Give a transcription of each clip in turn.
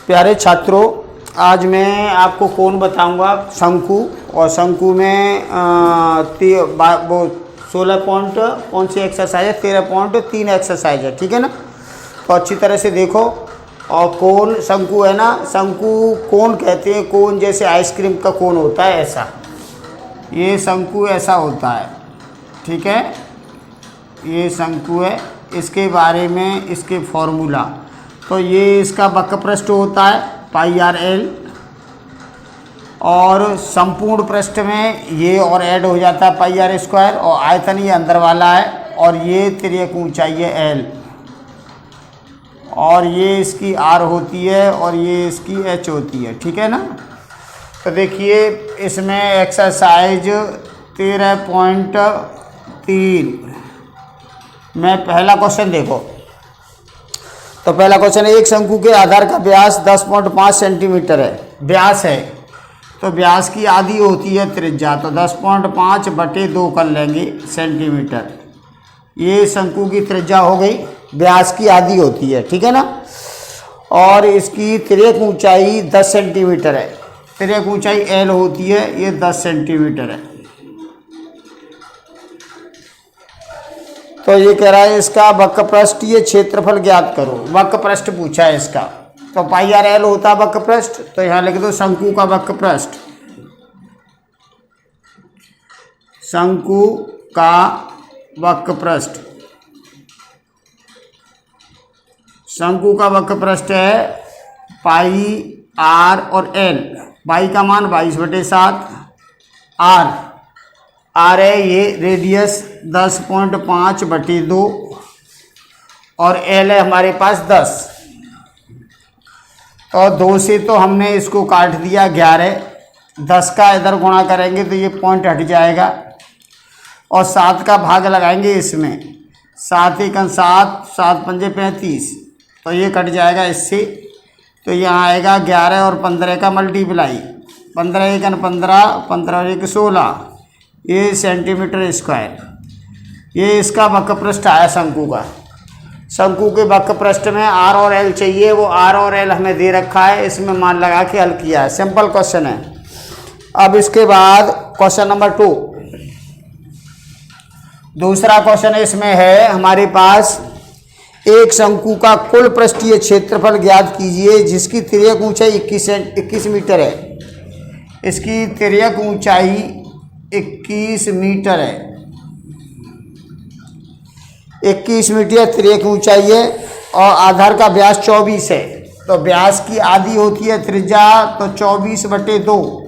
प्यारे छात्रों, आज मैं आपको कोण बताऊंगा शंकु। और शंकु में वो 16 पॉइंट कौन सी एक्सरसाइज है, 13.3 एक्सरसाइज है, ठीक है ना। तो अच्छी तरह से देखो। और कोण शंकु है ना, शंकु कोण कहते हैं, कोण जैसे आइसक्रीम का कोण होता है ऐसा, ये शंकु ऐसा होता है, ठीक है। ये शंकु है, इसके बारे में इसके फॉर्मूला, तो ये इसका वक्रपृष्ठ होता है πr_l, और संपूर्ण पृष्ठ में ये और ऐड हो जाता है πr², और आयतन ये अंदर वाला है, और ये तिर्यक ऊंचाई है l, और ये इसकी r होती है, और ये इसकी h होती है, ठीक है ना। तो देखिए इसमें एक्सरसाइज 13.3 में पहला क्वेश्चन देखो। तो पहला क्वेश्चन है, एक शंकु के आधार का व्यास 10.5 सेंटीमीटर है, व्यास है, तो व्यास की आधी होती है त्रिज्या, तो 10.5/2 कर लेंगे सेंटीमीटर। ये शंकु की त्रिज्या हो गई, व्यास की आधी होती है, ठीक है ना। और इसकी तिर्यक ऊंचाई 10 सेंटीमीटर है, तिर्यक ऊंचाई l होती है, ये 10 सेंटीमीटर है। तो ये कह रहा है इसका वक्रपृष्ठीय क्षेत्रफल ज्ञात करो, वक्रपृष्ठ पूछा है इसका। तो πr_l होता है वक्रपृष्ठ, तो यहाँ लिख दो शंकु का वक्रपृष्ठ, शंकु का वक्रपृष्ठ, शंकु का वक्रपृष्ठ है πr और l। पाई का मान 22/7, r है ये रेडियस 10.5/2, और l है हमारे पास 10। और 2 से तो हमने इसको काट दिया 11, 10 का इधर गुणा करेंगे तो ये पॉइंट हट जाएगा, और 7 का भाग लगाएंगे इसमें, 7 × 7, 7 × 5 = 35, तो ये कट जाएगा इससे। तो यहाँ आएगा 11 और 15 का मल्टीप्लाई, 15 × 1 = 15, 15 और 1 = 16, ये सेंटीमीटर स्क्वायर। ये इसका वक्रपृष्ठ आया शंकु का। शंकु के वक्रपृष्ठ में r और l चाहिए, वो r और l हमें दे रखा है, इसमें मान लगा के हल किया है, सिंपल क्वेश्चन है। अब इसके बाद क्वेश्चन नंबर 2, दूसरा क्वेश्चन इसमें है हमारे पास, एक शंकु का कुल पृष्ठीय क्षेत्रफल ज्ञात कीजिए जिसकी तिर्यक ऊंचाई 21 मीटर है। इसकी तिर्यक ऊंचाई 21 मीटर है, 21 मीटर तिर्यक ऊंचाई है, और आधार का व्यास 24 है। तो व्यास की आधी होती है त्रिज्या, तो 24/2,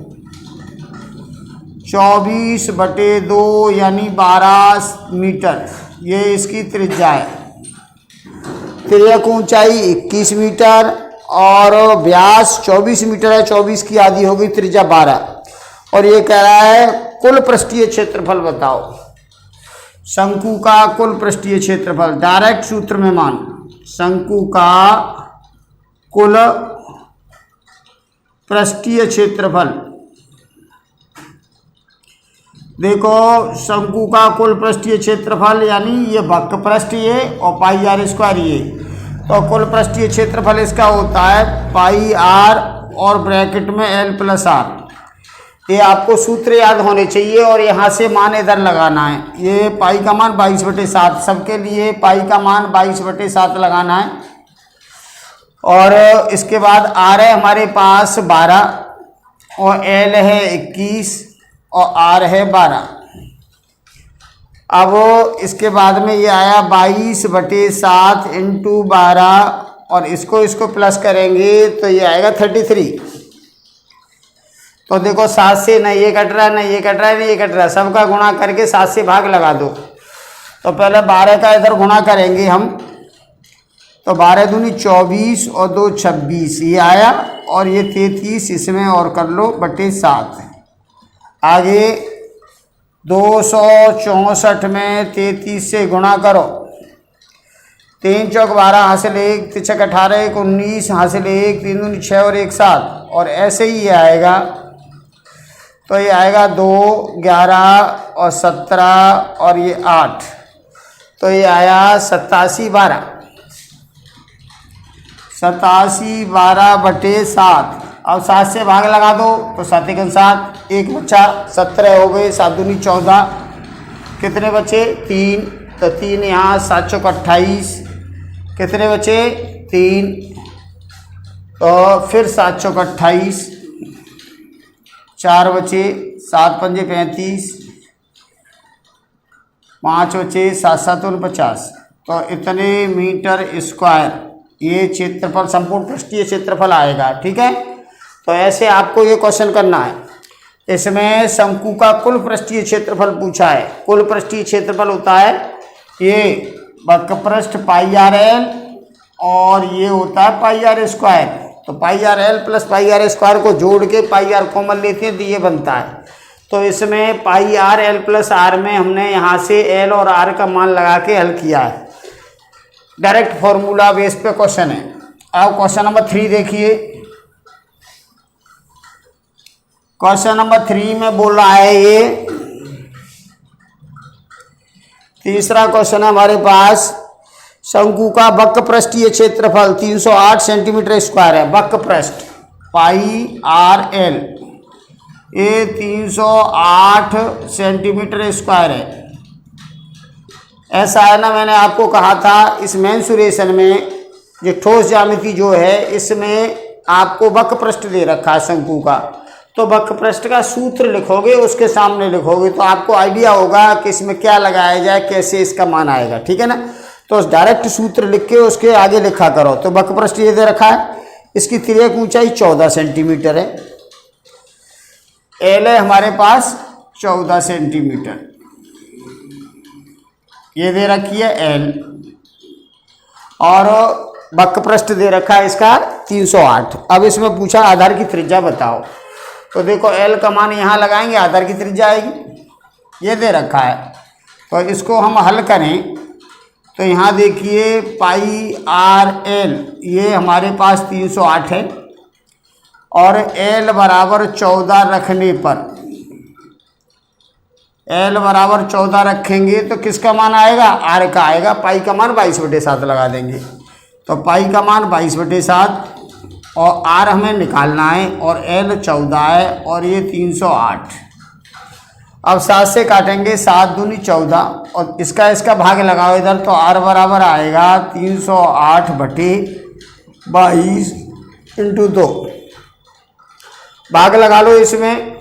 24/2 यानी 12 मीटर, ये इसकी त्रिज्या है। तिर्यक ऊंचाई 21 मीटर और व्यास 24 मीटर है, 24 की आधी होगी त्रिज्या 12। और ये कह रहा है कुल पृष्ठीय क्षेत्रफल बताओ, शंकु का कुल पृष्ठीय क्षेत्रफल, डायरेक्ट सूत्र में मान, शंकु का कुल पृष्ठीय क्षेत्रफल। देखो शंकु का कुल पृष्ठीय क्षेत्रफल यानी ये वक्रपृष्ठ ये और πr² ये, तो कुल पृष्ठीय क्षेत्रफल इसका होता है πr और ब्रैकेट में l+r। ये आपको सूत्र याद होने चाहिए, और यहाँ से मान इधर लगाना है। ये पाई का मान 22/7, सबके लिए पाई का मान 22/7 लगाना है। और इसके बाद r है हमारे पास 12, और l है 21, और r है 12। अब इसके बाद में ये आया 22/7 × 12, और इसको प्लस करेंगे तो ये आएगा 33। तो देखो 7 से न ये कट रहा है, न ये कट रहा है, न ये कट रहा है, सबका गुणा करके 7 से भाग लगा दो। तो पहले 12 का इधर गुणा करेंगे हम, तो 12 दूनी 24 और 2 26, ये आया, और ये 33 इसमें और कर लो /7। आगे 264 में 33 से गुणा करो, 3 चौक 12 हासिल 1, 3 छक 18, 1 19 हासिल 1, 3 दूनी 6 और 1 7, और ऐसे ही ये आएगा। तो ये आएगा 2 11 और 17 और ये 8, तो ये आया 87 12। 87/12/7। अब 7 से भाग लगा दो तो 7 एकम 7, एक बच्चा 17 हो गए, 7 दूनी 14, कितने बचे 3, तो 3 यहाँ 7 चौक 28, कितने बचे 3, तो फिर 7 चौक 28, 4 बचे, 7 पंजे 35, 5 बचे, 7 7 49, तो इतने मीटर स्क्वायर ये क्षेत्रफल संपूर्ण पृष्ठीय क्षेत्रफल आएगा। ठीक है, तो ऐसे आपको ये क्वेश्चन करना है। इसमें शंकु का कुल पृष्ठीय क्षेत्रफल पूछा है। कुल पृष्ठीय क्षेत्रफल होता है ये वक्रपृष्ठ पाई आर एल और ये होता है पाई आर स्क्वायर। तो pi R L plus pi R square को जोड़ के पाई आर कॉमन लेते हैं तो ये बनता है। तो इसमें पाई आर एल प्लस आर में हमने यहाँ से एल और आर का मान लगा के हल किया है। डायरेक्ट फॉर्मूला बेस पे क्वेश्चन है। अब क्वेश्चन नंबर 3 देखिए। क्वेश्चन नंबर 3 में बोल रहा है ये तीसरा क्वेश्चन है हमारे पास। शंकु का वक्रपृष्ठीय क्षेत्रफल 308 सेंटीमीटर स्क्वायर है। वक्रपृष्ठ पाई आर एल ये 308 सेंटीमीटर स्क्वायर है। ऐसा है ना, मैंने आपको कहा था इस मेंसुरेशन में जो ठोस ज्यामिति जो है इसमें आपको वक्रपृष्ठ दे रखा है शंकु का, तो वक्रपृष्ठ का सूत्र लिखोगे उसके सामने लिखोगे तो आपको आइडिया होगा कि इसमें क्या लगाया जाए, कैसे इसका मान आएगा। ठीक है ना, तो डायरेक्ट सूत्र लिख के उसके आगे लिखा करो। तो वक्रपृष्ठ ये दे रखा है, इसकी तिर्यक ऊंचाई 14 सेंटीमीटर है, एल है हमारे पास 14 सेंटीमीटर, ये दे रखी है एल, और वक्रपृष्ठ दे रखा है इसका 308। अब इसमें पूछा आधार की त्रिज्या बताओ, तो देखो एल का मान यहाँ लगाएंगे, आधार की त्रिज्या आएगी, ये दे रखा है। तो इसको हम हल करें तो यहाँ देखिए पाई आर एल ये हमारे पास 308 है और एल बराबर 14 रखने पर, एल बराबर 14 रखेंगे तो किसका मान आएगा, आर का आएगा। पाई का मान 22/7 लगा देंगे, तो पाई का मान 22/7 और आर हमें निकालना है और एल 14 है और ये 308। अब 7 से काटेंगे, 7 दूनी 14 और इसका भाग लगाओ इधर, तो आर बराबर आएगा 308/22 × 2। भाग लगा लो इसमें,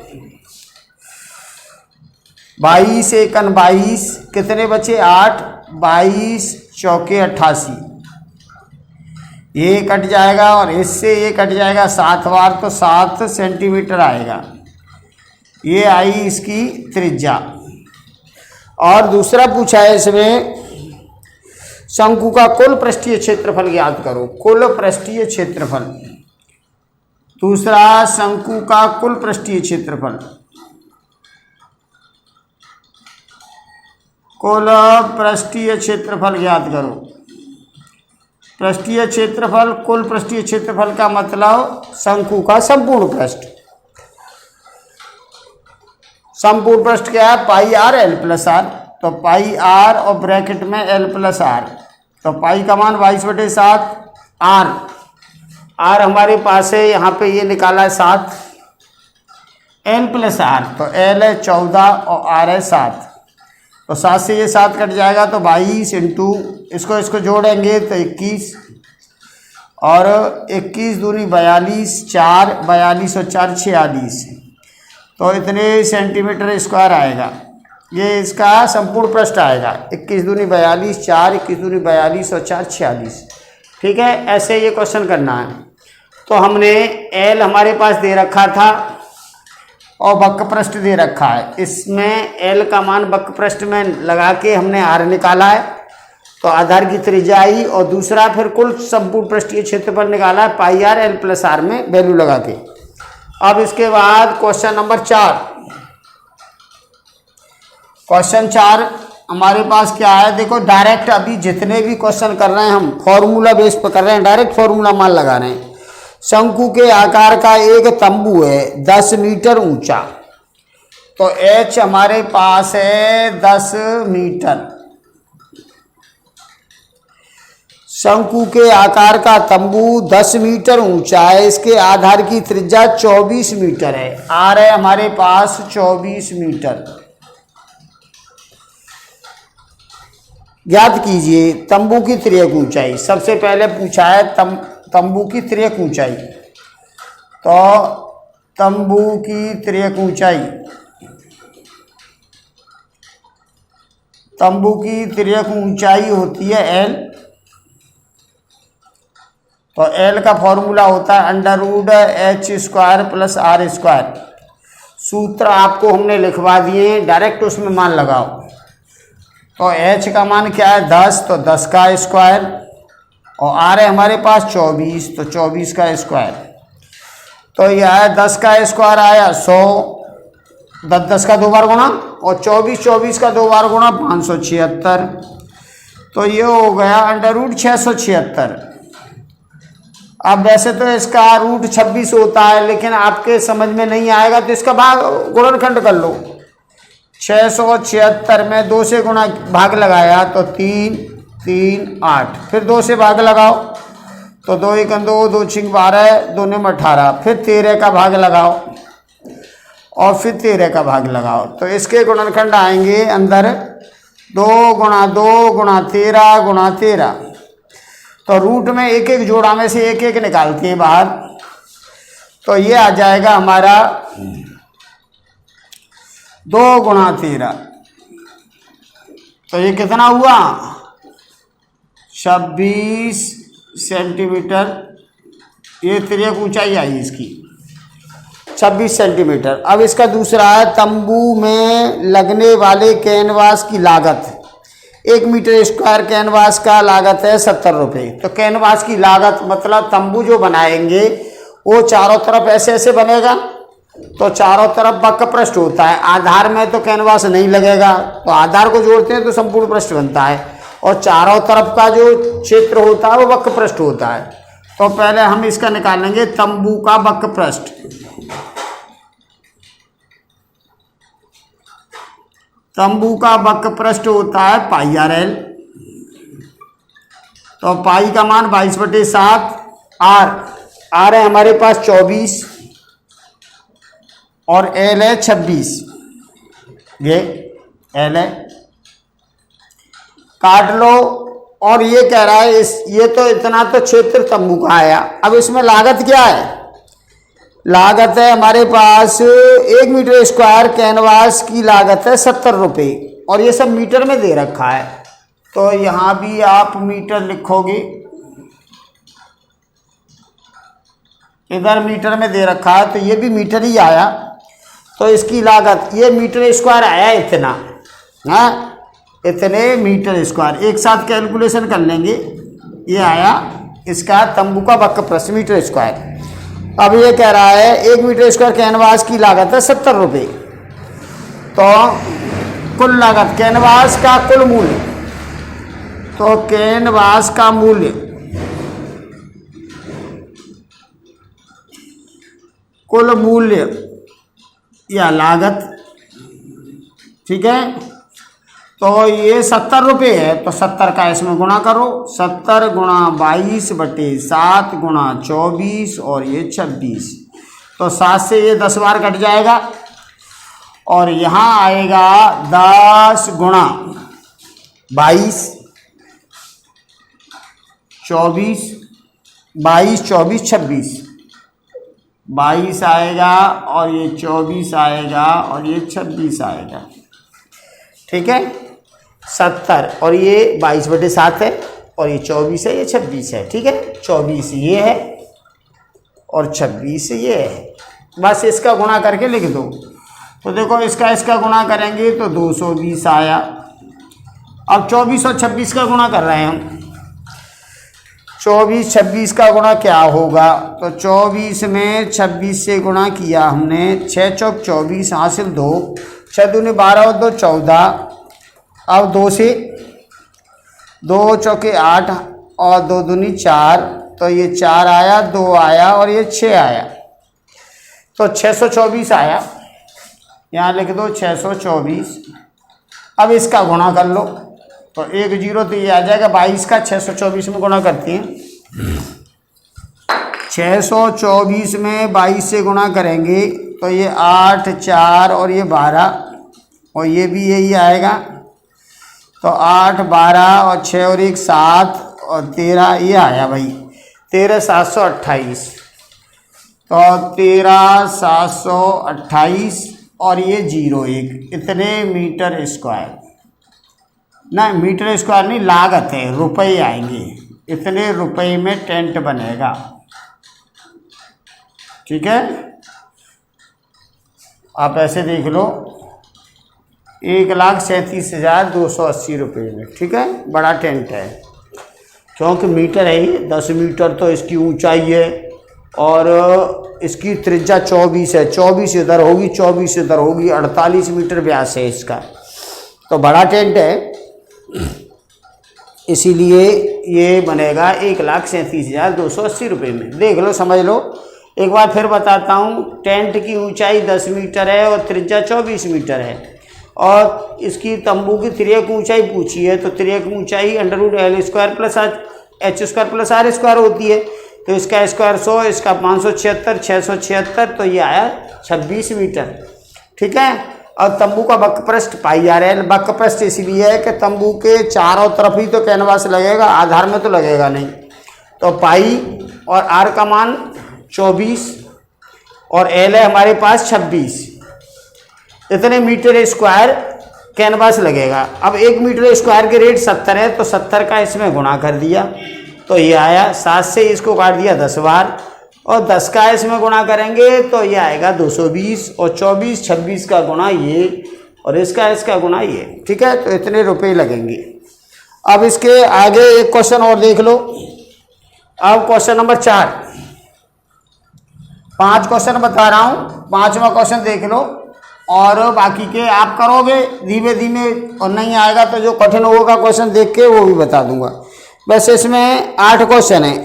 22 एकन 22, कितने बचे 8, 22 चौके 88, ये कट जाएगा और इससे ये कट जाएगा 7 बार, तो 7 सेंटीमीटर आएगा। ये आई इसकी त्रिज्या। और दूसरा पूछा है इसमें शंकु का कुल पृष्ठीय क्षेत्रफल ज्ञात करो। कुल पृष्ठीय क्षेत्रफल, दूसरा शंकु का कुल पृष्ठीय क्षेत्रफल, कुल पृष्ठीय क्षेत्रफल ज्ञात करो। पृष्ठीय क्षेत्रफल, कुल पृष्ठीय क्षेत्रफल का मतलब शंकु का संपूर्ण पृष्ठ। संपूर्ण पृष्ठ क्या है, पाई आर एल प्लस आर, तो पाई आर और ब्रैकेट में एल प्लस आर, तो पाई का मान 22/7, आर हमारे पास है यहाँ पे ये निकाला है 7, एल प्लस आर, तो एल है 14 और आर है 7, तो 7 से ये 7 कट जाएगा, तो 22 इंटू इसको जोड़ेंगे तो 21 और 21 दूनी 42, 4 42 और 4 46, तो इतने सेंटीमीटर स्क्वायर आएगा। ये इसका संपूर्ण पृष्ठ आएगा। 21 दूनी 42, 4 21 दूनी 42 और 4 46। ठीक है, ऐसे ये क्वेश्चन करना है। तो हमने एल हमारे पास दे रखा था और वक्रपृष्ठ दे रखा है, इसमें एल का मान वक्रपृष्ठ में लगा के हमने आर निकाला है, तो आधार की त्रिज्या आई, और दूसरा फिर कुल संपूर्ण पृष्ठीय क्षेत्रफल निकाला है पाई आर एल प्लस आर में वैल्यू लगा के। अब इसके बाद क्वेश्चन नंबर 4। क्वेश्चन 4 हमारे पास क्या है, देखो डायरेक्ट अभी जितने भी क्वेश्चन कर रहे हैं हम फॉर्मूला बेस पर कर रहे हैं, डायरेक्ट फॉर्मूला मान लगा रहे हैं। शंकु के आकार का एक तंबू है 10 मीटर ऊंचा, तो एच हमारे पास है 10 मीटर। शंकु के आकार का तंबू 10 मीटर ऊंचा है, इसके आधार की त्रिज्या 24 मीटर है। आर है हमारे पास 24 मीटर। ज्ञात कीजिए तंबू की तिर्यक ऊंचाई। सबसे पहले पूछा है तंबू की तिर्यक ऊंचाई। तो तंबू की तिर्यक ऊंचाई, तंबू की तिर्यक ऊंचाई होती है एल। तो एल का फॉर्मूला होता है √h² + r²। सूत्र आपको हमने लिखवा दिए, डायरेक्ट उसमें मान लगाओ। तो h का मान क्या है 10, तो 10 का स्क्वायर, और r है हमारे पास 24, तो 24 का स्क्वायर। तो यह है 10 का स्क्वायर आया 100, 10 का 2 बार गुणा, और 24 का 2 बार गुणा 576। तो ये हो गया √676। अब वैसे तो इसका रूट 26 होता है, लेकिन आपके समझ में नहीं आएगा तो इसका भाग गुणनखंड कर लो। 676 में 2 से गुणा भाग लगाया तो 3, 3, 8, फिर 2 से भाग लगाओ तो 2 × 2, 2 × 6 12, 2 × 18, फिर 13 का भाग लगाओ और फिर 13 का भाग लगाओ। तो इसके गुणनखंड आएंगे अंदर 2 × 2 × 13 × 13। तो रूट में एक एक जोड़ा में से एक एक निकालते हैं बाहर, तो ये आ जाएगा हमारा 2 × 13। तो ये कितना हुआ 26 सेंटीमीटर। ये तिर्यक ऊंचाई आई इसकी 26 सेंटीमीटर। अब इसका दूसरा है तंबू में लगने वाले कैनवास की लागत। 1 मीटर स्क्वायर कैनवास का लागत है 70 रुपये। तो कैनवास की लागत मतलब तंबू जो बनाएंगे वो चारों तरफ ऐसे ऐसे बनेगा, तो चारों तरफ वक्र पृष्ठ होता है। आधार में तो कैनवास नहीं लगेगा, तो आधार को जोड़ते हैं तो संपूर्ण पृष्ठ बनता है, और चारों तरफ का जो क्षेत्र होता है वो वक्र पृष्ठ होता है। तो पहले हम इसका निकालेंगे तंबू का वक्र पृष्ठ। तंबू का वक्र पृष्ठ होता है πr_l। तो पाई का मान 22/7, आर है हमारे पास 24 और एल है 26। ये एल है, काट लो। और ये कह रहा है ये तो इतना तो क्षेत्र तंबू का आया। अब इसमें लागत क्या है? लागत है हमारे पास 1 मीटर स्क्वायर कैनवास की लागत है 70 रुपये, और ये सब मीटर में दे रखा है। तो यहाँ भी आप मीटर लिखोगे, इधर मीटर में दे रखा है तो ये भी मीटर ही आया। तो इसकी लागत ये मीटर स्क्वायर आया इतना, हाँ इतने मीटर स्क्वायर। एक साथ कैलकुलेशन कर लेंगे। ये आया इसका तंबू का वक्र पृष्ठ मीटर स्क्वायर। अब ये कह रहा है 1 मीटर स्क्वायर कैनवास की लागत है 70 रुपये। तो कुल लागत कैनवास का कुल मूल्य, तो कैनवास का मूल्य कुल मूल्य या लागत, ठीक है। तो ये 70 रुपये है, तो 70 का इसमें गुणा करो। 70 × 22/7 × 24 और ये 26। तो 7 से ये 10 बार कट जाएगा, और यहाँ आएगा 10 × 22, 24, 22, 24, 26, 22 आएगा और ये 24 आएगा और ये 26 आएगा, ठीक है। 70 और ये 22/7 है, और ये 24 है, ये 26 है, ठीक है। 24 ये है और 26 ये है। बस इसका गुणा करके लिख दो। तो देखो इसका गुणा करेंगे तो 220 आया। अब 24 और 26 का गुणा कर रहे हैं हम। 24, 26 का गुणा क्या होगा? तो 24 में 26 से गुणा किया हमने, 6 चौक 24 हासिल 2, 6 दूनी 12 और 2 14। अब 2 से 2 चौके 8 और 2 दूनी 4, तो ये 4 आया, 2 आया और ये 6 आया, तो 624 आया। यहाँ लिख दो 624। अब इसका गुणा कर लो, तो 1 0 तो ये आ जाएगा 22 का 624 में गुणा करते हैं। 624 में 22 से गुणा करेंगे तो ये 8 4 और ये 12 और ये भी यही आएगा। तो 8 12 और 6 और 1 7 और 13 ये आया भाई 13,728। तो 13,728 और ये 01 इतने मीटर स्क्वायर, ना मीटर स्क्वायर नहीं लागत है, रुपए आएंगे, इतने रुपए में टेंट बनेगा। ठीक है, आप ऐसे देख लो 1,37,280 रुपये में। ठीक है, बड़ा टेंट है क्योंकि मीटर है ही 10 मीटर तो इसकी ऊंचाई है और इसकी त्रिज्या 24 है, 24 इधर होगी 24 इधर होगी, 48 मीटर व्यास है इसका, तो बड़ा टेंट है। इसीलिए ये बनेगा 1,37,280 रुपये में। देख लो समझ लो। एक बार फिर बताता हूँ, टेंट की ऊंचाई 10 मीटर है और त्रिज्या 24 मीटर है और इसकी तंबू की तिर्यक ऊंचाई पूछी है, तो तिर्यक ऊंचाई √L² plus H² plus R² होती है। तो इसका स्क्वायर 100, इसका 576, 676, तो ये आया 26 मीटर। ठीक है, और तंबू का वक्रपृष्ठ πr_L, वक्रपृष्ठ इसलिए है कि तंबू के चारों तरफ ही तो कैनवास लगेगा, आधार में तो लगेगा नहीं। तो पाई और R का मान 24 और L है हमारे पास 26, इतने मीटर स्क्वायर कैनवास लगेगा। अब 1 मीटर स्क्वायर के रेट 70 है, तो 70 का इसमें गुणा कर दिया तो ये आया। 7 से इसको काट दिया 10 बार और 10 का इसमें गुणा करेंगे तो ये आएगा 220 और 24 26 का गुणा ये और इसका गुणा ये। ठीक है, तो इतने रुपए लगेंगे। अब इसके आगे एक क्वेश्चन और देख लो। अब क्वेश्चन नंबर 4, 5 क्वेश्चन बता रहा हूँ, 5वां क्वेश्चन देख लो और बाकी के आप करोगे धीमे धीमे और नहीं आएगा तो जो कठिन होगा क्वेश्चन देख के वो भी बता दूंगा। वैसे इसमें 8 क्वेश्चन है,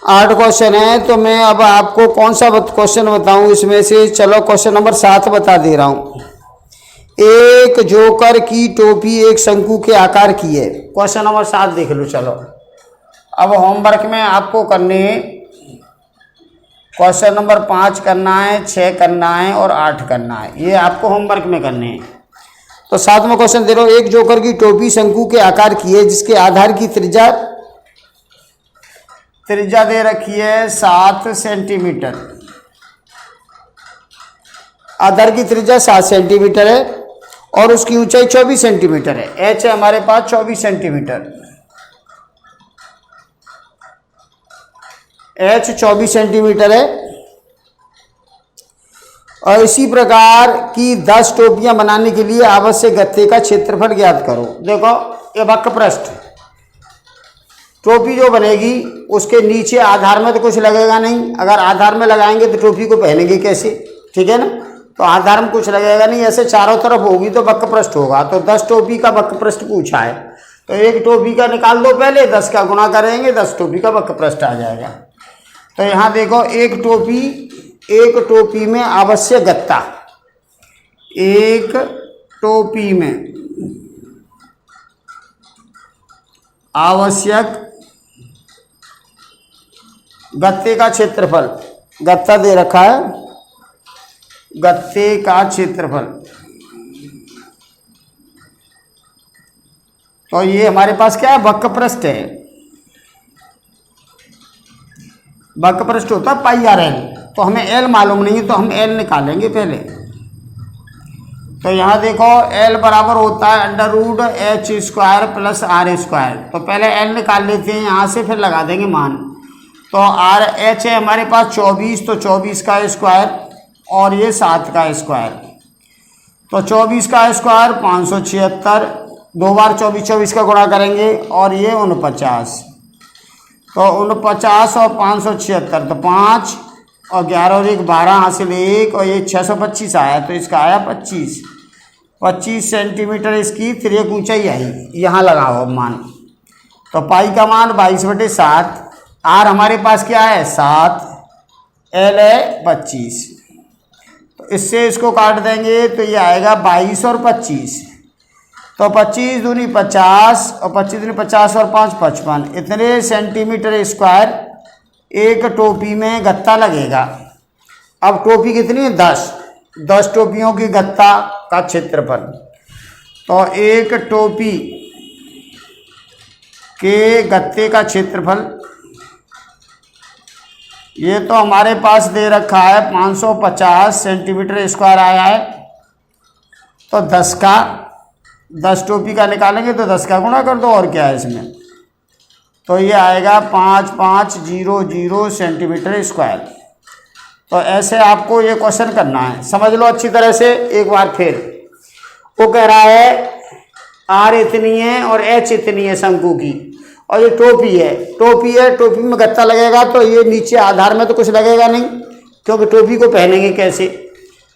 8 क्वेश्चन है, तो मैं अब आपको कौन सा क्वेश्चन बताऊं इसमें से। चलो क्वेश्चन नंबर 7 बता दे रहा हूं। एक जोकर की टोपी एक शंकु के आकार की है। क्वेश्चन नंबर 7 देख लो। चलो अब होमवर्क में आपको करने क्वेश्चन नंबर 5 करना है, 6 करना है और 8 करना है, ये आपको होमवर्क में करने हैं। तो 7वां क्वेश्चन दे रहा हूं। एक जोकर की टोपी शंकु के आकार की है जिसके आधार की त्रिज्या दे रखी है 7 सेंटीमीटर। आधार की त्रिज्या 7 सेंटीमीटर है और उसकी ऊंचाई 24 सेंटीमीटर है। एच है हमारे पास 24 सेंटीमीटर, एच 24 सेंटीमीटर है। और इसी प्रकार की 10 टोपियां बनाने के लिए आवश्यक गत्ते का क्षेत्रफल ज्ञात करो। देखो ये वक्रपृष्ठ, टोपी जो बनेगी उसके नीचे आधार में तो कुछ लगेगा नहीं, अगर आधार में लगाएंगे तो टोपी को पहनेंगे कैसे। ठीक है ना, तो आधार में कुछ लगेगा नहीं, ऐसे चारों तरफ होगी तो वक्रपृष्ठ होगा। तो 10 टोपी का वक्रपृष्ठ पूछा है तो एक टोपी का निकाल दो पहले, 10 का गुणा करेंगे 10 टोपी का वक्रपृष्ठ आ जाएगा। तो यहाँ देखो एक टोपी में आवश्यक गत्ता, एक टोपी में आवश्यक गत्ते का क्षेत्रफल, गत्ता दे रखा है, गत्ते का क्षेत्रफल। तो ये हमारे पास क्या है, वक्रपृष्ठ है। वक्रपृष्ठ होता है πr_L, तो हमें L मालूम नहीं है तो हम L निकालेंगे पहले। तो यहाँ देखो L बराबर होता है √H² प्लस R²। तो पहले L निकाल लेते हैं यहाँ से, फिर लगा देंगे मान। तो H है हमारे पास 24, तो 24 का स्क्वायर और ये 7 का स्क्वायर। तो 24 का स्क्वायर 576, 2 बार 24 का गुणा करेंगे और ये 49। तो 49 और 576 तो 5 और 11 और 1 12 हासिल 1 और ये 625 आया, तो इसका आया 25 सेंटीमीटर इसकी तिर्यक ऊंचाई आई। यहाँ लगाओ मान। तो पाई का मान 22/7, आर हमारे पास क्या है 7, एल है 25। तो इससे इसको काट देंगे तो ये आएगा 22 और 25। तो 25 दूनी 50 और 25 दूनी 50 और 5 55, इतने सेंटीमीटर स्क्वायर एक टोपी में गत्ता लगेगा। अब टोपी कितनी है? 10 टोपियों की गत्ता का क्षेत्रफल। तो एक टोपी के गत्ते का क्षेत्रफल ये तो हमारे पास दे रखा है 550 सेंटीमीटर स्क्वायर आया है। तो 10 टोपी का निकालेंगे तो 10 का गुणा कर दो, और क्या है इसमें। तो ये आएगा 5500 सेंटीमीटर स्क्वायर। तो ऐसे आपको ये क्वेश्चन करना है, समझ लो अच्छी तरह से एक बार फिर। वो कह रहा है आर इतनी है और एच इतनी है शंकु की, और ये टोपी है, टोपी में गत्ता लगेगा तो ये नीचे आधार में तो कुछ लगेगा नहीं, क्योंकि टोपी को पहनेंगे कैसे।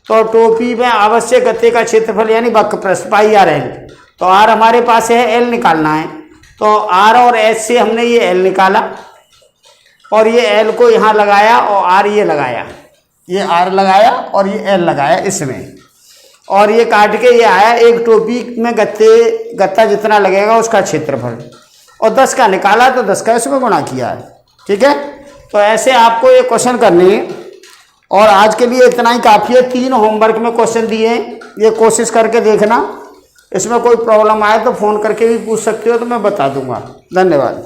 तो टोपी में आवश्यक गत्ते का क्षेत्रफल यानी वक्रपृष्ठ पाई आर एल। तो आर हमारे पास है, एल निकालना है। तो आर और एच से हमने ये एल निकाला और ये एल को यहाँ लगाया और आर ये लगाया, ये आर लगाया और ये एल लगाया इसमें, और ये काट के ये आया एक टोपी में गत्ता जितना लगेगा उसका क्षेत्रफल, और 10 का निकाला तो 10 का इसमें गुणा किया है। ठीक है, तो ऐसे आपको ये क्वेश्चन करने हैं, और आज के लिए इतना ही काफ़ी है। 3 होमवर्क में क्वेश्चन दिए हैं, ये कोशिश करके देखना। इसमें कोई प्रॉब्लम आए तो फ़ोन करके भी पूछ सकते हो, तो मैं बता दूंगा। धन्यवाद।